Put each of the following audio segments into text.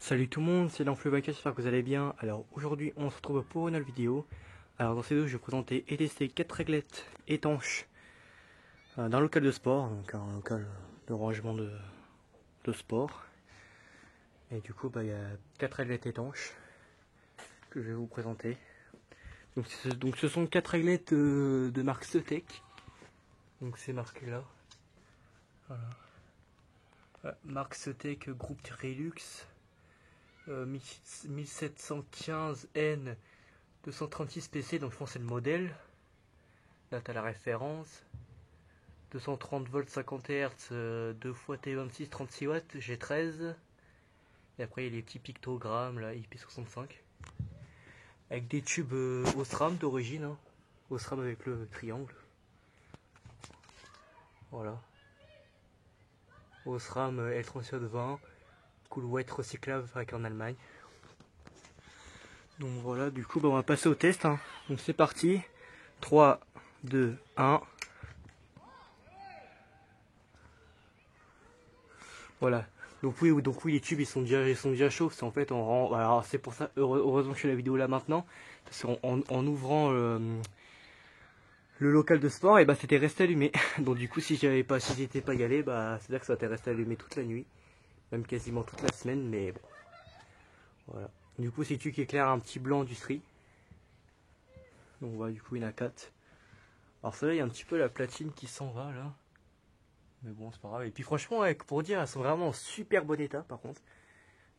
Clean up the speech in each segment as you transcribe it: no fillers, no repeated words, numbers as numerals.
Salut tout le monde, c'est l'Enfleuvaca, j'espère que vous allez bien. Alors aujourd'hui on se retrouve pour une nouvelle vidéo. Alors dans cette vidéo je vais présenter et tester 4 réglettes étanches d'un local de sport, donc un local de rangement de sport. Et du coup il y a 4 réglettes étanches que je vais vous présenter. Donc ce sont 4 réglettes de marque Setec. Donc c'est marqué là. Voilà. Marque Setec groupe Trilux 1715N 236 PC, donc je pense que c'est le modèle. Là tu as la référence. 230 volts 50 Hz, 2 x T26 36 watts, G13. Et après il y a les petits pictogrammes là, IP65. Avec des tubes Osram d'origine. Hein. Osram avec le triangle. Voilà. Osram L3720. Coolwet recyclable fabriqué en Allemagne. Donc voilà, du coup on va passer au test. Hein. Donc c'est parti. 3, 2, 1. Voilà. Donc oui, les tubes ils sont déjà chauds. C'est en fait on rend. Alors c'est pour ça, heureusement que je fais la vidéo là maintenant. Parce qu'en ouvrant le local de sport, et bah c'était resté allumé. Donc du coup si j'étais pas y allé, bah c'est-à-dire que ça était resté allumé toute la nuit. Même quasiment toute la semaine, mais bon. Voilà. Du coup c'est tu qui éclaire un petit blanc du stri. Donc voilà, du coup il y en a 4. Alors ça là il y a un petit peu la platine qui s'en va là. Mais bon c'est pas grave. Et puis franchement pour dire elles sont vraiment en super bon état par contre.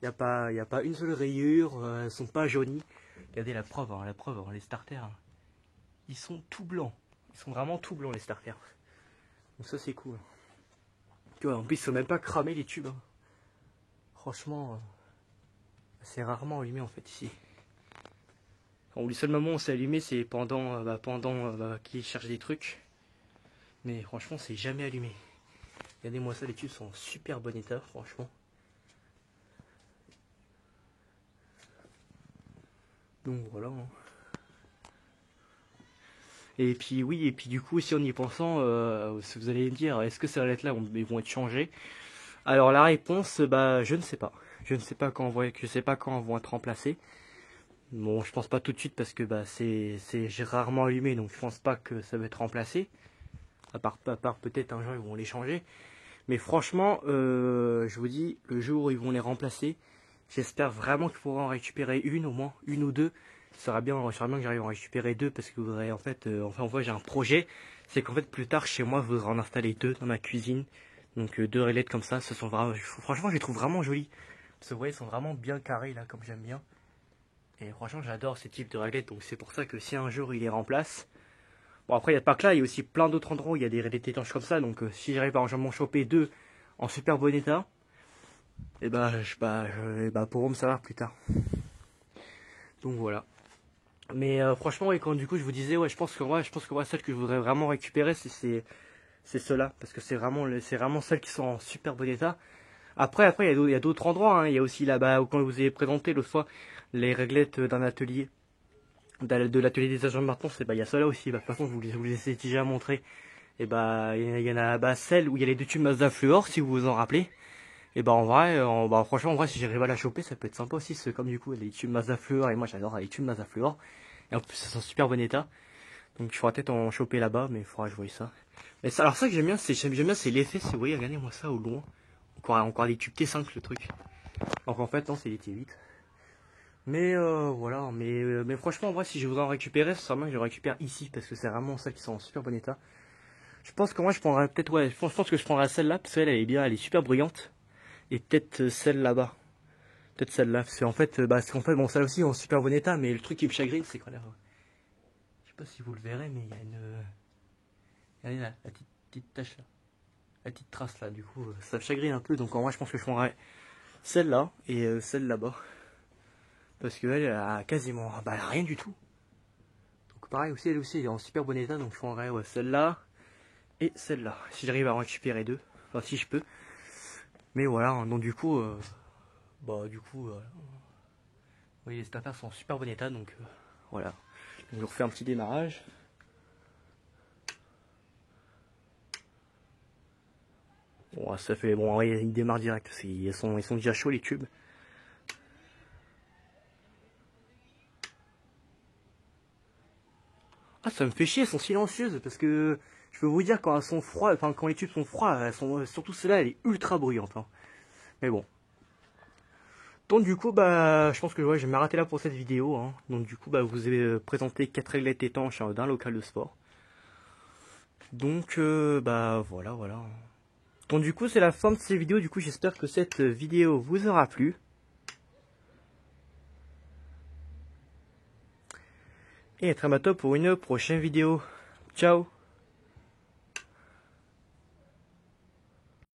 Il n'y a pas une seule rayure, elles sont pas jaunies. Regardez la preuve, les starters. Hein. Ils sont tout blancs. Ils sont vraiment tout blancs les starters. Donc ça c'est cool. Tu vois, en plus ils sont même pas cramés les tubes. Hein. Franchement, c'est rarement allumé en fait ici. Bon, le seul moment où c'est allumé c'est pendant qu'ils cherchent des trucs. Mais franchement c'est jamais allumé. Regardez-moi ça, les tubes sont en super bon état franchement. Donc voilà. Hein. Et puis oui, et puis du coup, si en y pensant, vous allez me dire, est-ce que ces lettres-là vont être changées? Alors la réponse, bah je ne sais pas. Je ne sais pas quand elles vont être remplacées. Bon, je pense pas tout de suite parce que bah j'ai rarement allumé, donc je pense pas que ça va être remplacé. À part peut-être un jour ils vont les changer. Mais franchement, je vous dis, le jour où ils vont les remplacer, j'espère vraiment qu'ils pourront en récupérer une au moins, une ou deux. Ça serait bien que j'arrive à en récupérer deux parce que en fait, j'ai un projet. C'est qu'en fait plus tard chez moi, je voudrais en installer deux dans ma cuisine. Donc deux réglettes comme ça, ce sont vraiment, franchement, je les trouve vraiment jolies. Parce que vous voyez, ils sont vraiment bien carrés là, comme j'aime bien. Et franchement, j'adore ces types de réglettes. Donc c'est pour ça que si un jour il les remplace. Bon après, il n'y a pas que là, il y a aussi plein d'autres endroits où il y a des réglettes étanches comme ça. Donc si j'arrive à m'en choper deux en super bon état, et pourront me servir plus tard. Donc voilà. Mais franchement, ouais, quand du coup je vous disais, ouais, je pense que celle que je voudrais vraiment récupérer, c'est ceux-là, parce que c'est vraiment celles qui sont en super bon état. Après, il y a d'autres endroits. Hein. Il y a aussi là-bas, quand je vous ai présenté l'autre fois les réglettes d'un atelier, de l'atelier des agents de maintenance, et bah il y a ceux-là aussi. Bah, de toute façon, je vous les ai déjà montré. Et bah il y en a là-bas celle où il y a les deux tubes Mazda Fluor, si vous vous en rappelez. Et bah en vrai, franchement, en vrai, si j'arrive à la choper, ça peut être sympa aussi. Comme du coup les tubes Mazda Fluor, et moi j'adore les tubes Mazda Fluor. Et en plus, c'est en super bon état. Donc, il faudra peut-être en choper là-bas, mais il faudra que je voie ça. Mais ça, alors, ça que j'aime bien, c'est l'effet. Vous voyez, regardez-moi ça au loin. Encore des tubes T5, le truc. Donc, en fait, non, c'est des T8. Mais, voilà. Mais franchement, en vrai, si je voudrais en récupérer, ce serait bien que je le récupère ici. Parce que c'est vraiment celles qui sont en super bon état. Je pense que moi, je prendrais peut-être, ouais, je pense que je prendrais celle-là. Parce qu'elle, elle est bien, elle est super brillante. Et peut-être celle là-bas. Peut-être celle-là. Parce qu'en fait, bon, celle aussi est en super bon état. Mais le truc qui me chagrine, c'est qu'on a. Je sais pas si vous le verrez, mais il y a une. Regardez là, la petite tache là. La petite trace là, du coup, ça me chagrine un peu. Donc en vrai, je pense que je prendrais celle-là et celle là-bas. Parce qu'elle a quasiment rien du tout. Donc pareil aussi, elle aussi, elle est en super bon état. Donc je prendrais celle-là et celle-là. Si j'arrive à en récupérer deux. Enfin, si je peux. Mais voilà, hein, donc du coup, vous voyez, les affaires sont en super bon état. Donc voilà. Donc je refais un petit démarrage. Bon, ça fait bon, ouais, il démarre direct. Ils sont déjà chauds les tubes. Ah, ça me fait chier, elles sont silencieuses parce que je peux vous dire quand elles sont froides, enfin quand les tubes sont froids, elles sont surtout celle-là, elle est ultra bruyante. Hein. Mais bon. Donc du coup, bah, je pense que ouais, je vais m'arrêter là pour cette vidéo. Hein. Donc du coup, bah, vous avez présenté 4 réglettes étanches d'un local de sport. Donc bah voilà, voilà. Donc du coup, c'est la fin de cette vidéo. Du coup, j'espère que cette vidéo vous aura plu. Et à très bientôt pour une prochaine vidéo. Ciao.